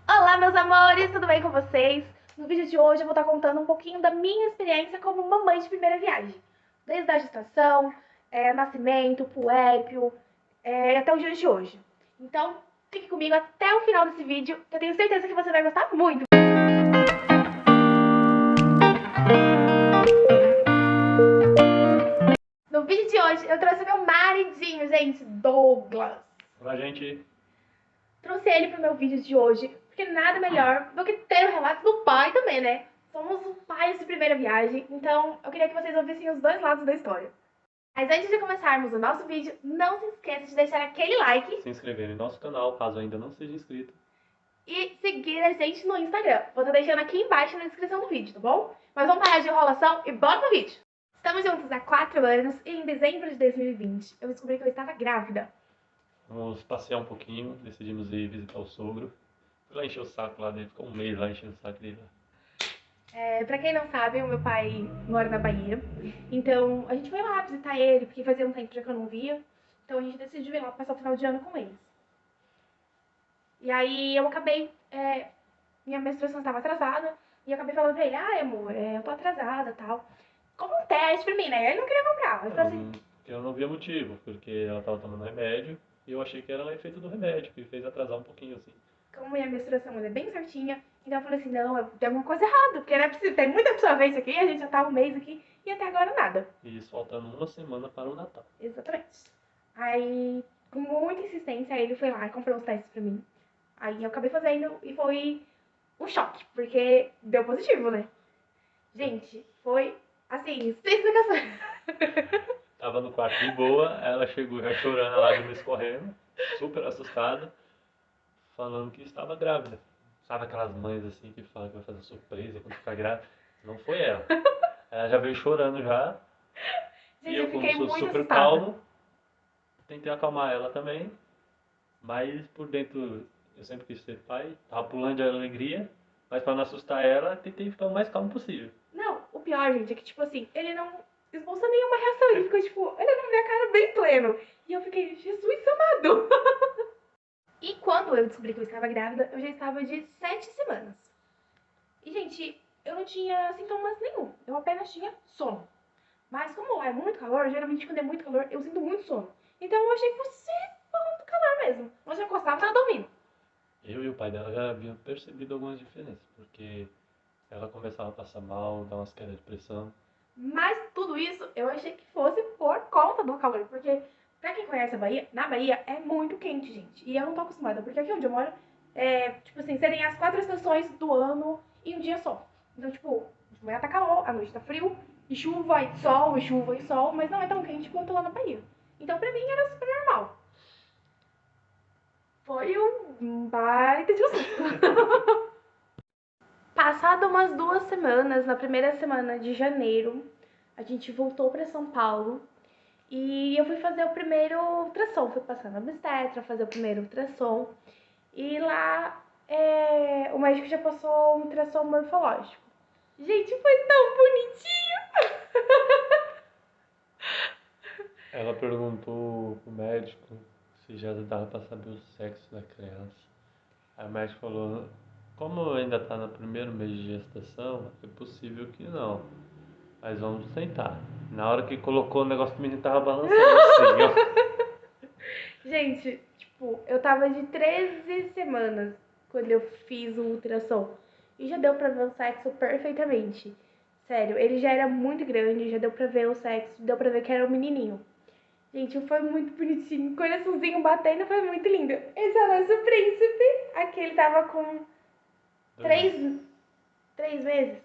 Olá, meus amores, tudo bem com vocês? No vídeo de hoje eu vou estar contando um pouquinho da minha experiência como mamãe de primeira viagem. Desde a gestação, nascimento, puérpero, até os dias de hoje. Então, fique comigo até o final desse vídeo, que eu tenho certeza que você vai gostar muito. No vídeo de hoje eu trouxe meu maridinho, gente, Douglas. Olá, gente. Trouxe ele pro meu vídeo de hoje, porque nada melhor do que ter o relato do pai também, né? Somos pais de primeira viagem, então eu queria que vocês ouvissem os dois lados da história. Mas antes de começarmos o nosso vídeo, não se esqueça de deixar aquele like Se inscrever no nosso canal, caso ainda não seja inscrito. e seguir a gente no Instagram. Vou estar deixando aqui embaixo na descrição do vídeo, tá bom? Mas vamos parar de enrolação e bora pro vídeo! Estamos juntos há 4 anos e em dezembro de 2020 eu descobri que eu estava grávida. Vamos passear um pouquinho, decidimos ir visitar o sogro. Fui lá encher o saco lá dele, ficou um mês lá enchendo o saco dele lá. Pra quem não sabe, o meu pai mora na Bahia. Então, a gente foi lá visitar ele, porque fazia um tempo já que eu não via. Então, a gente decidiu ir lá passar o final de ano com eles. E aí, eu acabei... minha menstruação estava atrasada. E eu acabei falando pra ele, amor, eu tô atrasada e tal. Como um teste pra mim, né? Ele não queria comprar. Ele falou assim, Eu não via motivo, porque ela estava tomando remédio e eu achei que era o efeito do remédio, que fez atrasar um pouquinho assim. como minha menstruação é bem certinha, então eu falei assim, não, tem alguma coisa errada, porque não é possível, tem muita pessoa ver isso aqui, a gente já tá um mês aqui, e até agora nada. E isso faltando uma semana para o Natal. Exatamente. Aí, com muita insistência, ele foi lá e comprou os testes pra mim. Aí eu acabei fazendo e foi um choque, porque deu positivo, né? Gente, foi assim, sem explicações. Tava no quarto de boa, ela chegou já chorando, a lágrima escorrendo, super assustada, falando que estava grávida. Sabe aquelas mães assim que falam que vai fazer surpresa quando ficar grávida? Não foi ela. Ela já veio chorando já. E Gente, eu, eu como fiquei sou muito super assustada. calmo, tentei acalmar ela também. Mas por dentro eu sempre quis ser pai, tava pulando de alegria. Mas para não assustar ela, tentei ficar o mais calmo possível. Não, o pior, gente, é que, tipo assim, ele não esboçou nenhuma reação. Ele ficou, tipo, olhando na minha cara bem pleno. E eu fiquei, Jesus amado. E quando eu descobri que eu estava grávida, eu já estava de 7 semanas. E, gente, eu não tinha sintomas nenhum. Eu apenas tinha sono. Mas como lá é muito calor, geralmente quando é muito calor, eu sinto muito sono. Então eu achei que fosse muito calor mesmo. Mas eu encostava e tava dormindo. Eu e o pai dela já haviam percebido algumas diferenças, porque ela começava a passar mal, dar umas quedas de pressão. Mas tudo isso eu achei que fosse por conta do calor. Porque, pra quem conhece a Bahia, na Bahia é muito quente, gente. E eu não tô acostumada, porque aqui onde eu moro, tipo assim, serem as 4 estações do ano em um dia só. Então, tipo, de manhã tá calor, à noite tá frio, e chuva e sol, mas não é tão quente quanto lá na Bahia. Então, pra mim, era super normal. Foi um baita de um susto. Passado umas 2 semanas, na primeira semana de janeiro, a gente voltou para São Paulo e eu fui fazer o primeiro ultrassom. Fui passar na obstetra, fazer o primeiro ultrassom. E lá o médico já passou um ultrassom morfológico. Gente, foi tão bonitinho! Ela perguntou pro médico se já dava para saber o sexo da criança. Aí o médico falou, como ainda está no primeiro mês de gestação, é possível que não. Mas vamos tentar. Na hora que colocou o negócio do menino tava balançando assim, ó. Gente, tipo, eu tava de 13 semanas quando eu fiz o ultrassom. E já deu pra ver o sexo perfeitamente. Sério, ele já era muito grande, já deu pra ver o sexo, deu pra ver que era um menininho. Gente, foi muito bonitinho, coraçãozinho batendo, foi muito lindo. Esse é o nosso príncipe. Aqui ele tava com 3, 3 meses.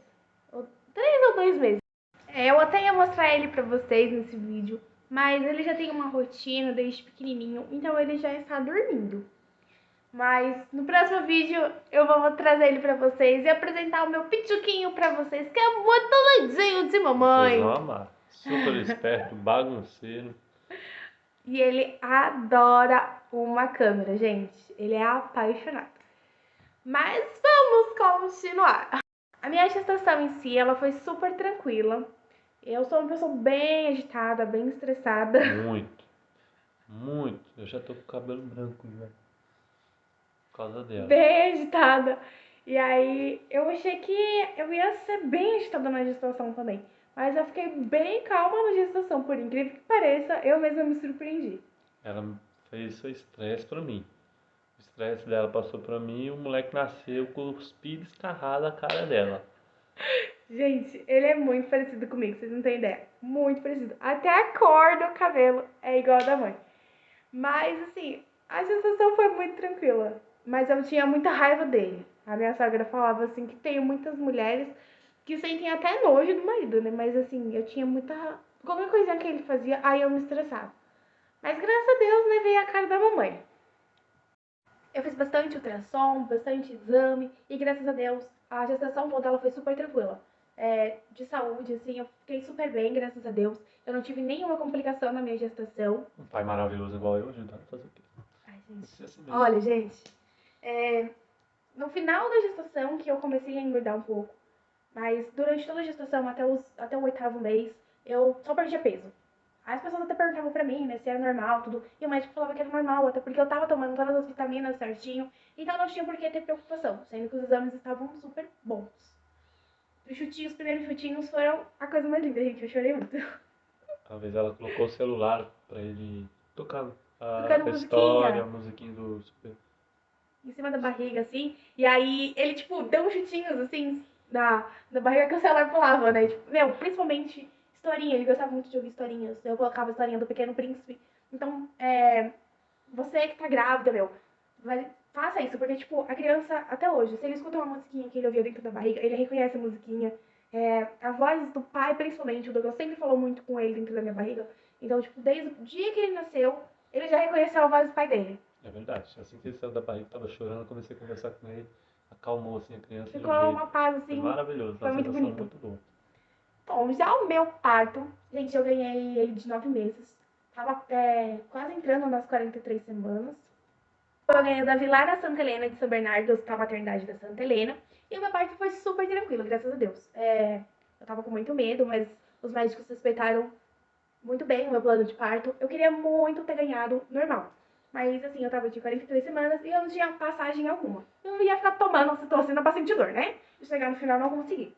3 ou 2 meses. Eu até ia mostrar ele pra vocês nesse vídeo, mas ele já tem uma rotina desde pequenininho, então ele já está dormindo. Mas no próximo vídeo eu vou trazer ele pra vocês e apresentar o meu pituquinho pra vocês, que é muito doidinho de Vocês mamãe. vão amar. Super esperto, bagunceiro. E ele adora uma câmera, gente. Ele é apaixonado. Mas vamos continuar. A minha gestação em si, ela foi super tranquila. Eu sou uma pessoa bem agitada, bem estressada. Muito. Muito. Eu já tô com o cabelo branco já. causa dela. bem agitada. E aí eu achei que eu ia ser bem agitada na gestação também. Mas eu fiquei bem calma na gestação, por incrível que pareça, eu mesma me surpreendi. Ela fez o estresse pra mim. O estresse dela passou pra mim e o moleque nasceu com os pires escarrados na cara dela. Gente, ele é muito parecido comigo, vocês não têm ideia. Muito parecido. Até a cor do cabelo é igual a da mãe. Mas, assim, a gestação foi muito tranquila. Mas eu tinha muita raiva dele. A minha sogra falava, assim, que tem muitas mulheres que sentem até nojo do marido, né? Mas, assim, eu tinha muita... Qualquer coisinha que ele fazia, aí eu me estressava. Mas, graças a Deus, né, veio a cara da mamãe. Eu fiz bastante ultrassom, bastante exame. E, graças a Deus, a gestação toda ela foi super tranquila. De saúde, assim, eu fiquei super bem, graças a Deus. Eu não tive nenhuma complicação na minha gestação. Um pai maravilhoso igual eu, ajudando a fazer o quê? Ai, gente. Isso é assim mesmo. Olha, gente, no final da gestação que eu comecei a engordar um pouco, mas durante toda a gestação, até o 8º mês, eu só perdia peso. As pessoas até perguntavam pra mim, né, se era normal, tudo, e o médico falava que era normal, até porque eu tava tomando todas as vitaminas certinho, então não tinha por que ter preocupação, sendo que os exames estavam super bons. Os primeiros chutinhos foram a coisa mais linda, gente, eu chorei muito. Uma vez ela colocou o celular pra ele tocar Tocando a história, a musiquinha musiquinha do Super. em cima da barriga, assim, e aí ele, tipo, deu uns chutinhos, assim, na barriga que o celular pulava, né? Tipo, meu, principalmente historinha, ele gostava muito de ouvir historinhas. Eu colocava a historinha do Pequeno Príncipe. Então, você que tá grávida, meu, faça isso, porque, tipo, a criança, até hoje, se ele escuta uma musiquinha que ele ouviu dentro da barriga, ele reconhece a musiquinha. A voz do pai, principalmente, o Douglas sempre falou muito com ele dentro da minha barriga. Então, tipo, desde o dia que ele nasceu, ele já reconheceu a voz do pai dele. É verdade. Assim que ele saiu da barriga, tava chorando, eu comecei a conversar com ele. Acalmou assim a criança de Ficou um jeito. uma paz, Foi assim, maravilhoso, foi uma muito sensação bonito. muito boa. Bom, já o meu parto, gente, eu ganhei ele de 9 meses. Tava quase entrando nas 43 semanas. Eu ganhei o Davi lá na Santa Helena de São Bernardo, do Hospital Maternidade da Santa Helena. E o meu parto foi super tranquilo, graças a Deus. Eu tava com muito medo, mas os médicos respeitaram muito bem o meu plano de parto. Eu queria muito ter ganhado normal. Mas assim, eu tava de 43 semanas e eu não tinha passagem alguma. Eu não ia ficar tomando citocina pra sentir dor, né? E chegar no final não consegui.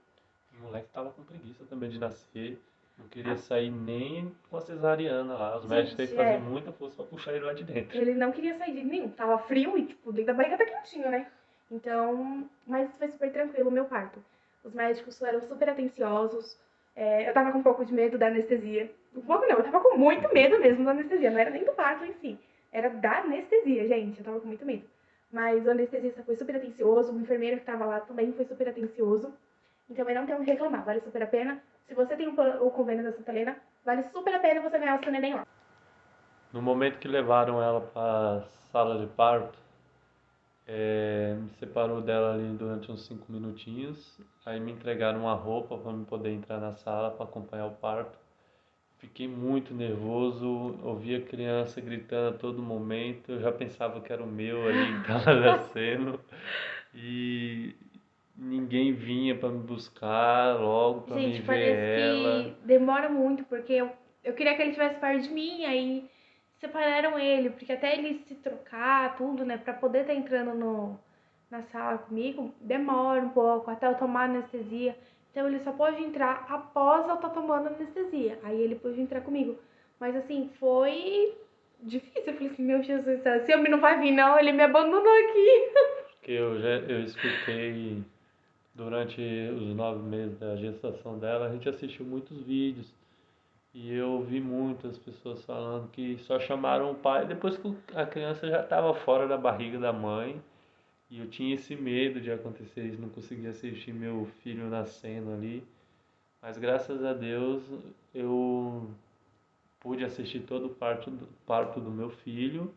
O moleque tava com preguiça também de nascer. Não queria sair nem com a cesariana lá. Os médicos têm que Gente, fazer muita força pra puxar ele lá de dentro. ele não queria sair de nenhum. Tava frio e, tipo, dentro da barriga tá quentinho, né? Então, mas foi super tranquilo o meu parto. Os médicos foram super atenciosos. Eu tava com um pouco de medo da anestesia. Um pouco não, eu tava com muito medo mesmo da anestesia. Não era nem do parto em si. Era da anestesia, gente. Eu tava com muito medo. Mas o anestesista foi super atencioso. O enfermeiro que tava lá também foi super atencioso. Então, eu não tenho o que reclamar. Vale super a pena. Se você tem o convênio da Santa Helena, vale super a pena você ganhar o seu neném lá. No momento que levaram ela para sala de parto, me separou dela ali durante uns 5 minutinhos. Aí me entregaram uma roupa para eu poder entrar na sala para acompanhar o parto. Fiquei muito nervoso, ouvia a criança gritando a todo momento. Eu já pensava que era o meu ali que estava nascendo. E ninguém vinha para me buscar logo para me Gente, ver parece ela. que demora muito, porque eu queria que ele estivesse perto de mim, aí separaram ele, porque até ele se trocar, tudo, né, pra poder estar entrando na sala comigo, demora um pouco, até eu tomar anestesia. Então ele só pode entrar após eu estar tomando anestesia. Aí ele pôde entrar comigo. Mas assim, foi difícil. Eu falei assim, meu Jesus, esse homem não vai vir, não, ele me abandonou aqui. Que eu escutei durante os 9 meses da gestação dela, a gente assistiu muitos vídeos e eu ouvi muitas pessoas falando que só chamaram o pai depois que a criança já estava fora da barriga da mãe. E eu tinha esse medo de acontecer isso, não conseguia assistir meu filho nascendo ali. Mas graças a Deus eu pude assistir todo o parto do meu filho.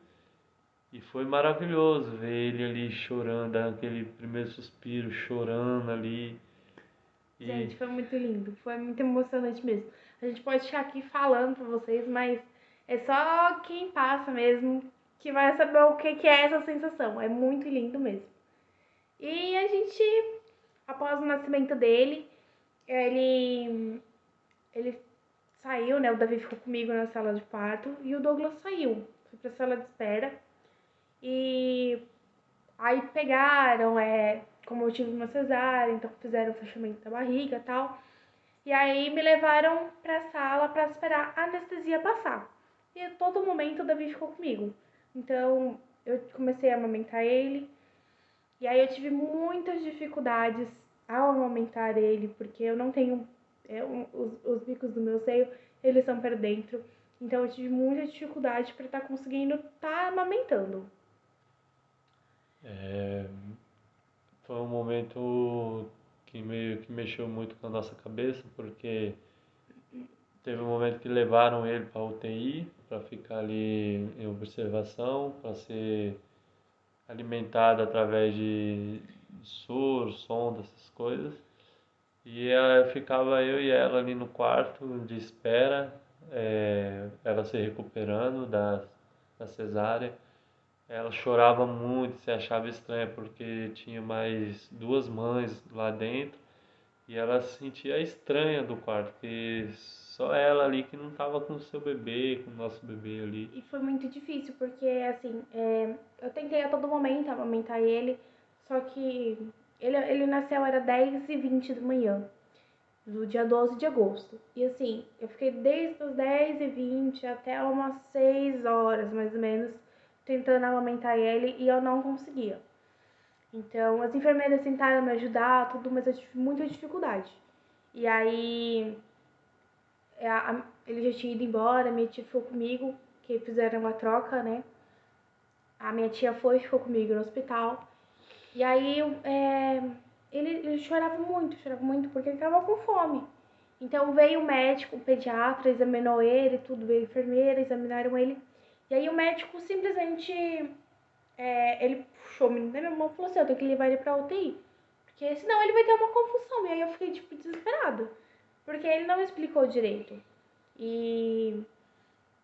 E foi maravilhoso ver ele ali chorando, dando aquele primeiro suspiro, chorando ali. E Gente, foi muito lindo, foi muito emocionante mesmo. A gente pode ficar aqui falando pra vocês, mas é só quem passa mesmo que vai saber o que é essa sensação. É muito lindo mesmo. E a gente, após o nascimento dele, ele saiu, né? O Davi ficou comigo na sala de parto e o Douglas saiu, foi pra sala de espera. E Aí pegaram, como eu tive uma cesárea, então fizeram o fechamento da barriga e tal. E aí me levaram pra sala pra esperar a anestesia passar. E a todo momento o Davi ficou comigo. Então eu comecei a amamentar ele. E aí eu tive muitas dificuldades ao amamentar ele, porque eu não tenho os bicos do meu seio, eles são para dentro. Então eu tive muita dificuldade para estar conseguindo estar amamentando. É, foi um momento que meio que mexeu muito com a nossa cabeça, porque teve um momento que levaram ele para UTI, para ficar ali em observação, para ser alimentado através de soro, sonda, essas coisas. E ficava eu e ela ali no quarto de espera, ela se recuperando da cesárea. Ela chorava muito, se achava estranha porque tinha mais duas mães lá dentro e ela se sentia estranha do quarto, porque só ela ali que não estava com o seu bebê, com o nosso bebê ali. E foi muito difícil, porque assim, eu tentei a todo momento amamentar ele, só que ele nasceu, era 10h20 da manhã, do dia 12 de agosto. E assim, eu fiquei desde as 10h20 até umas 6 horas, mais ou menos, tentando amamentar ele e eu não conseguia. Então, as enfermeiras tentaram me ajudar, tudo, mas eu tive muita dificuldade. E aí, ele já tinha ido embora, minha tia ficou comigo, que fizeram a troca, né? A minha tia ficou comigo no hospital. E aí, ele chorava muito, porque ele tava com fome. Então, veio o médico, o pediatra, examinou ele, tudo, veio a enfermeira, examinaram ele. E aí, o médico simplesmente, ele puxou o menino da minha mão e falou assim, eu tenho que levar ele pra UTI. Porque senão ele vai ter uma confusão. E aí eu fiquei, tipo, desesperada. Porque ele não explicou direito. E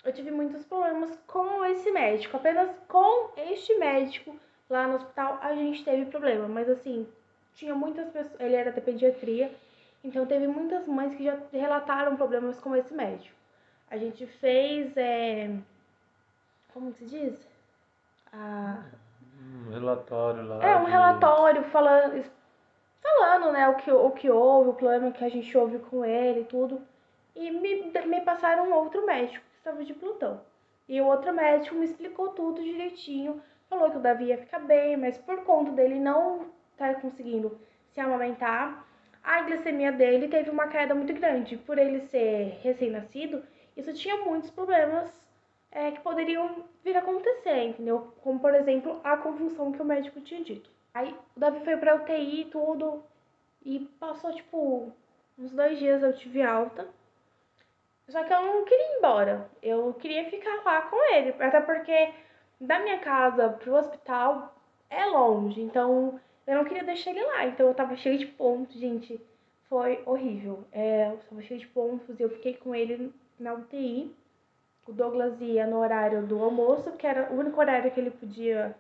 eu tive muitos problemas com esse médico. Apenas com este médico lá no hospital a gente teve problema. Mas assim, tinha muitas pessoas. Ele era da pediatria. Então teve muitas mães que já relataram problemas com esse médico. A gente fez. Como se diz? Ah, Um relatório lá um de relatório falando, né, o que houve, o problema que a gente houve com ele e tudo. E me passaram um outro médico que estava de plantão. E o outro médico me explicou tudo direitinho, falou que o Davi ia ficar bem, mas por conta dele não estar conseguindo se amamentar, a glicemia dele teve uma queda muito grande. Por ele ser recém-nascido, isso tinha muitos problemas que poderiam vir a acontecer, entendeu? Como, por exemplo, a convulsão que o médico tinha dito. Aí o Davi foi pra UTI e tudo, e passou, tipo, uns 2 dias eu tive alta. Só que eu não queria ir embora. Eu queria ficar lá com ele. Até porque da minha casa pro hospital é longe. Então eu não queria deixar ele lá. Então eu tava cheia de pontos, gente. Foi horrível. Eu tava cheia de pontos e eu fiquei com ele na UTI. O Douglas ia no horário do almoço, que era o único horário que ele podia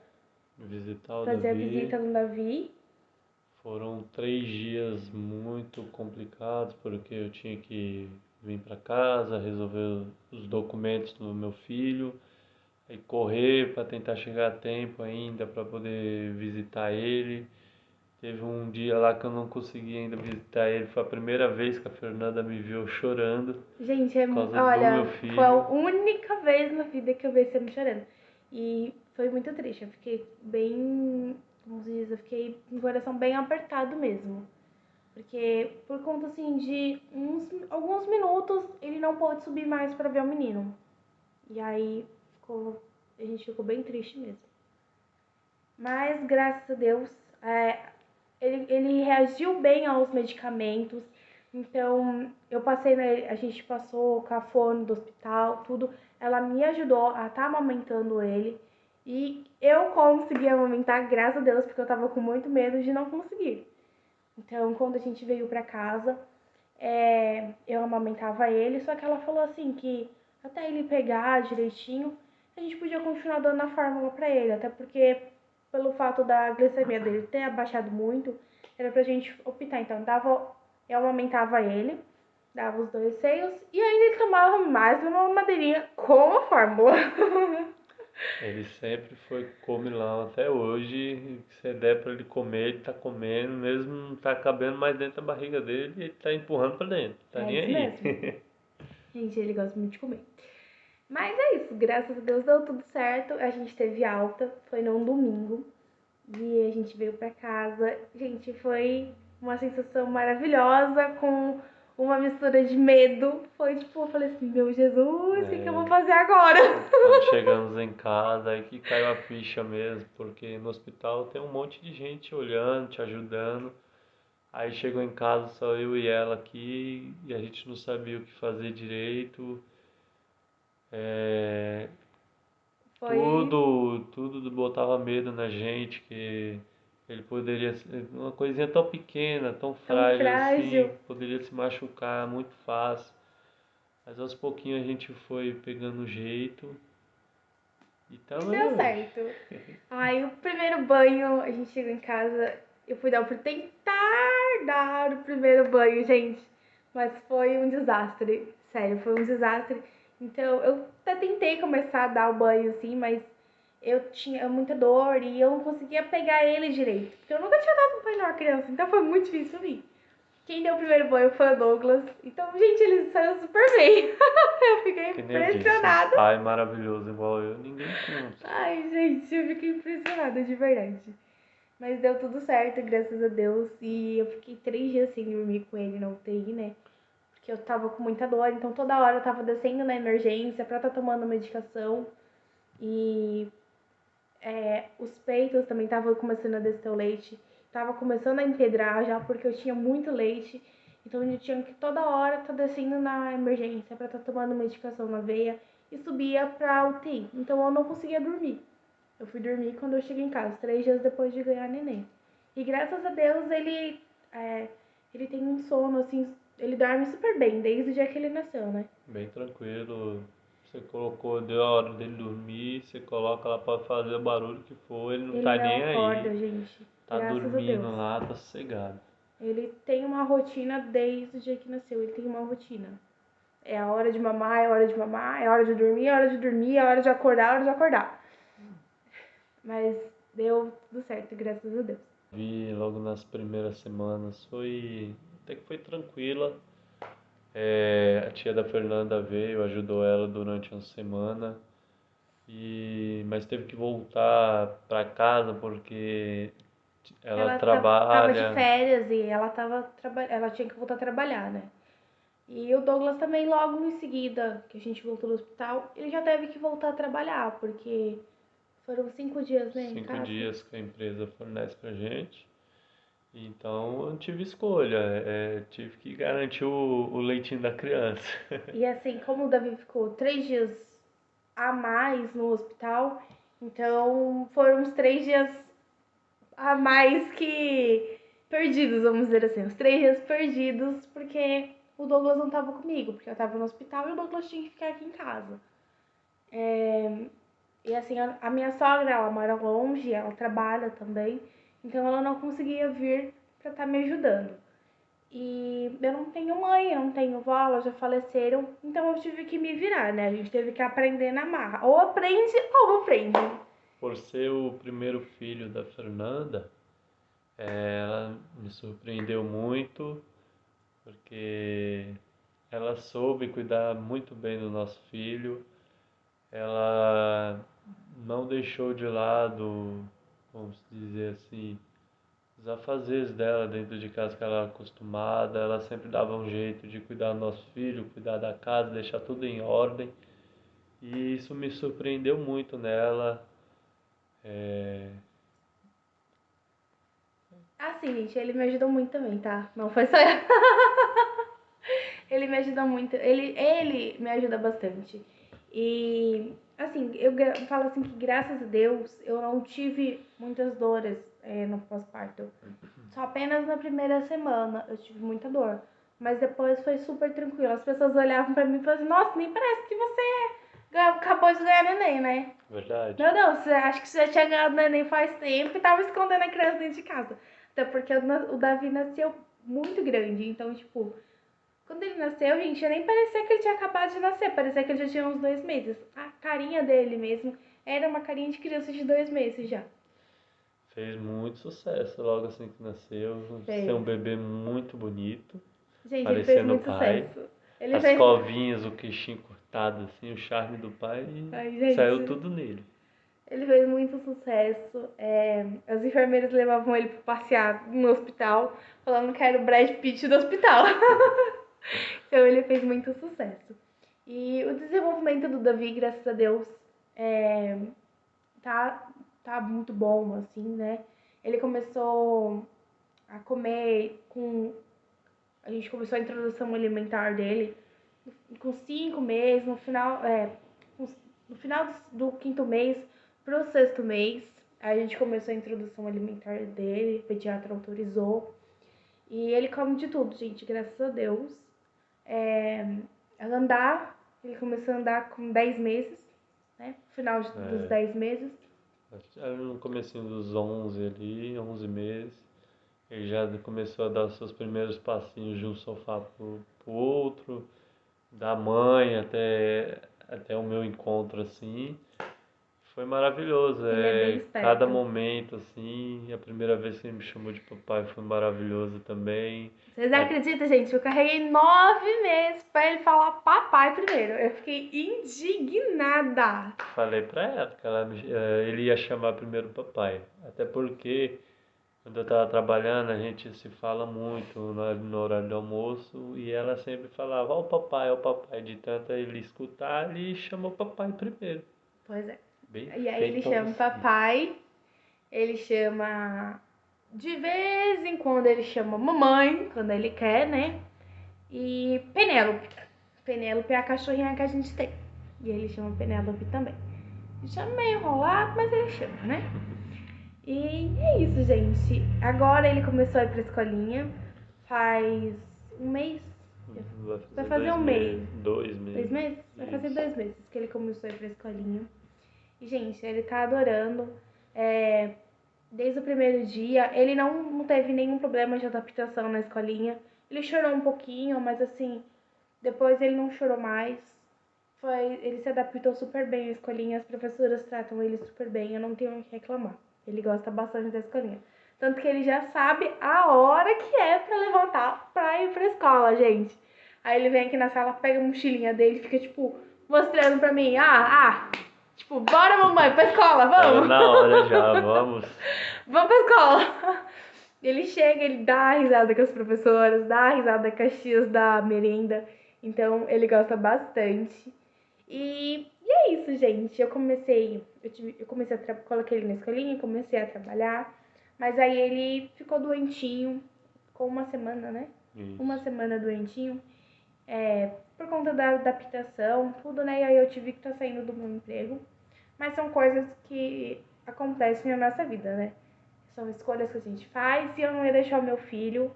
visitar o fazer a Davi. visita no Davi. Foram 3 dias muito complicados, porque eu tinha que vir para casa, resolver os documentos do meu filho, e correr para tentar chegar a tempo ainda para poder visitar ele. Teve um dia lá que eu não consegui ainda visitar ele, foi a primeira vez que a Fernanda me viu chorando Gente, por causa do meu olha, foi a filho. única vez na vida que eu vi você me chorando. E foi muito triste. Eu fiquei bem, como se diz, eu fiquei com o coração bem apertado mesmo. Porque por conta assim de alguns minutos ele não pôde subir mais pra ver o menino. E aí a gente ficou bem triste mesmo. Mas graças a Deus, ele reagiu bem aos medicamentos. Então, a gente passou com a fono do hospital, tudo. Ela me ajudou a estar amamentando ele. E eu consegui amamentar, graças a Deus, porque eu tava com muito medo de não conseguir. Então, quando a gente veio pra casa, eu amamentava ele, só que ela falou assim que até ele pegar direitinho, a gente podia continuar dando a fórmula pra ele, até porque pelo fato da glicemia dele ter abaixado muito, era pra gente optar. Então, eu amamentava ele, dava os 2 seios e ainda ele tomava mais uma madeirinha com a fórmula. Ele sempre foi comilão até hoje. Se você der pra ele comer, ele tá comendo, mesmo não tá cabendo mais dentro da barriga dele, ele tá empurrando pra dentro, tá É nem isso mesmo. aí. Gente, ele gosta muito de comer. Mas é isso, graças a Deus deu tudo certo. A gente teve alta, foi num domingo. E a gente veio pra casa. Gente, foi uma sensação maravilhosa, com uma mistura de medo. Foi tipo, eu falei assim, meu Jesus, o que que eu vou É, fazer agora? quando chegamos em casa, aí que caiu a ficha mesmo, porque no hospital tem um monte de gente olhando, te ajudando. Aí chegou em casa só eu e ela aqui e a gente não sabia o que fazer direito. É, Foi tudo botava medo na gente, que ele poderia ser uma coisinha tão pequena, tão tão frágil assim, frágil. poderia se machucar muito fácil. Mas aos pouquinhos a gente foi pegando o jeito e E estamos aí deu hoje. certo. Aí o primeiro banho, a gente chegou em casa, eu fui dar por tentar dar o primeiro banho, gente. Mas foi um desastre. Sério, foi um desastre. Então, eu até tentei começar a dar o banho assim, mas eu tinha muita dor e eu não conseguia pegar ele direito. Porque eu nunca tinha dado um banho numa criança, então foi muito difícil pra mim. Quem deu o primeiro banho foi o Douglas. Então, gente, ele saiu super bem. Eu fiquei Que nem eu disse, um impressionada. pai maravilhoso igual eu, ninguém encontra. Ai, gente, eu fiquei impressionada de verdade. Mas deu tudo certo, graças a Deus. E eu fiquei 3 dias sem dormir com ele na UTI, né? Porque eu tava com muita dor, então toda hora eu tava descendo na emergência pra estar tomando medicação. E os peitos também estavam começando a descer o leite. Tava começando a empedrar já, porque eu tinha muito leite. Então eu tinha que toda hora estar descendo na emergência pra estar tomando medicação na veia e subia pra UTI. Então eu não conseguia dormir. Eu fui dormir quando eu cheguei em casa, 3 dias depois de ganhar neném. E graças a Deus ele tem um sono assim, ele dorme super bem desde o dia que ele nasceu, né? Bem tranquilo. Você colocou, deu a hora dele dormir, você coloca lá, pode fazer o barulho que for, ele não Ele tá não nem acorda, aí, gente. tá Graças a Deus. dormindo lá, tá sossegado. Ele tem uma rotina desde o dia que nasceu. Ele tem uma rotina. É a hora de mamar, é a hora de mamar, é a hora de dormir, é a hora de dormir, é a hora de acordar, é a hora de acordar. Mas deu tudo certo, graças a Deus. Vi logo nas primeiras semanas, foi até que foi tranquila. É, a tia da Fernanda veio, ajudou ela durante uma semana, mas teve que voltar para casa porque ela Ela tava de trabalha. férias e ela tinha que voltar a trabalhar, né? E o Douglas também, logo em seguida que a gente voltou do hospital, ele já teve que voltar a trabalhar, porque foram 5 dias, né, em Cinco casa. dias que a empresa fornece pra gente. Então eu não tive escolha, tive que garantir o leitinho da criança. E assim, como o Davi ficou 3 dias a mais no hospital, então foram uns 3 dias a mais que perdidos, vamos dizer assim. Os 3 dias perdidos, porque o Douglas não tava comigo, porque eu tava no hospital e o Douglas tinha que ficar aqui em casa. E assim, a minha sogra, ela mora longe, ela trabalha também, então ela não conseguia vir pra estar me ajudando. E eu não tenho mãe, eu não tenho vó, elas já faleceram, então eu tive que me virar, né? A gente teve que aprender na marra. Ou aprende ou aprende. Por ser o primeiro filho da Fernanda, ela me surpreendeu muito, porque ela soube cuidar muito bem do nosso filho. Ela não deixou de lado, vamos dizer assim, os afazeres dela dentro de casa que ela era acostumada. Ela sempre dava um jeito de cuidar do nosso filho, cuidar da casa, deixar tudo em ordem. E isso me surpreendeu muito nela. É, Assim, gente, ele me ajudou muito também, tá? Não foi só eu. Ele me ajuda muito, ele me ajuda bastante. E, assim, falo assim que graças a Deus eu não tive muitas dores no pós-parto. Só apenas na primeira semana eu tive muita dor. Mas depois foi super tranquilo. As pessoas olhavam pra mim e falavam assim, nossa, nem parece que você acabou de ganhar neném, né? verdade. Meu Deus, acho que você já tinha ganhado neném faz tempo e tava escondendo a criança dentro de casa. Até porque o Davi nasceu muito grande, então, tipo, quando ele nasceu, gente, nem parecia que ele tinha acabado de nascer, parecia que ele já tinha uns 2 meses. A carinha dele mesmo Era uma carinha de criança de 2 meses já. Fez muito sucesso logo assim que nasceu. Ser um Fez. bebê muito bonito, Gente, ele fez parecendo o muito pai. sucesso. Ele As fez. covinhas, o queixinho cortado, assim, o charme do pai, Ai, saiu gente. tudo nele. Ele fez muito sucesso. As enfermeiras levavam ele para passear no hospital, falando que era o Brad Pitt do hospital. Então ele fez muito sucesso. E o desenvolvimento do Davi, graças a Deus, é, tá, tá muito bom, assim, né? Ele começou a comer com. A gente começou a introdução alimentar dele com 5 meses, no final do quinto mês pro sexto mês. A gente começou a introdução alimentar dele, o pediatra autorizou. E ele come de tudo, gente, graças a Deus. Andar, ele começou a andar com 10 meses, né? No final dos 10 meses. No comecinho dos 11 ali, 11 meses, ele já começou a dar os seus primeiros passinhos de um sofá pro outro, da mãe até o meu encontro assim. Foi maravilhoso, Ele é bem cada esperto. momento assim, a primeira vez que ele me chamou de papai foi maravilhoso também. Vocês acreditam, gente? Eu carreguei 9 meses pra ele falar papai primeiro. Eu fiquei indignada. Falei pra ela que ele ia chamar primeiro papai, até porque quando eu tava trabalhando a gente se fala muito no horário do almoço e ela sempre falava, ó o papai, de tanto ele escutar, ele chamou papai primeiro. Pois é. Bem E aí ele feito a chama você. papai, ele chama. De vez em quando ele chama mamãe, quando ele quer, né? E Penélope. Penélope é a cachorrinha que a gente tem. E ele chama Penélope também. Ele chama meio enrolado, mas ele chama, né? E é isso, gente. Agora ele começou a ir pra escolinha. Faz um mês. Vai fazer um mês. 2 meses. 2 meses? Vai fazer Isso. 2 meses que ele começou a ir pra escolinha. E, gente, ele tá adorando. Desde o primeiro dia, ele não teve nenhum problema de adaptação na escolinha. Ele chorou um pouquinho, mas assim, depois ele não chorou mais. Ele se adaptou super bem à escolinha, as professoras tratam ele super bem, eu não tenho o que reclamar. Ele gosta bastante da escolinha. Tanto que ele já sabe a hora que é pra levantar pra ir pra escola, gente. Aí ele vem aqui na sala, pega a mochilinha dele e fica, tipo, mostrando pra mim. Tipo, bora mamãe, pra escola, vamos! Na hora já, vamos. Vamos pra escola! Ele chega, ele dá risada com as professoras, dá risada com as tias da merenda. Então, ele gosta bastante. E é isso, gente. Coloquei ele na escolinha e comecei a trabalhar. Mas aí ele ficou doentinho, ficou uma semana, né? Isso. Uma semana doentinho. Por conta da adaptação, tudo, né? E aí eu tive que estar saindo do meu emprego. Mas são coisas que acontecem na nossa vida, né? São escolhas que a gente faz e eu não ia deixar o meu filho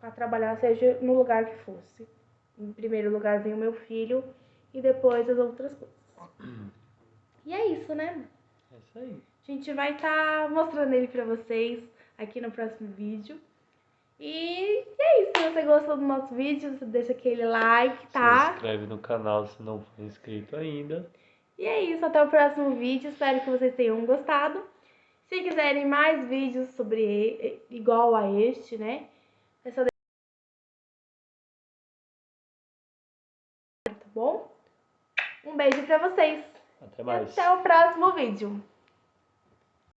para trabalhar, seja no lugar que fosse. Em primeiro lugar vem o meu filho e depois as outras coisas. E é isso, né? É isso aí. A gente vai estar mostrando ele pra vocês aqui no próximo vídeo. E é isso. Se você gostou do nosso vídeo, você deixa aquele like, tá? Se inscreve no canal se não for inscrito ainda. E é isso. Até o próximo vídeo. Espero que vocês tenham gostado. Se quiserem mais vídeos sobre igual a este, né? É só tá bom? Um beijo pra vocês. Até E mais. até o próximo vídeo.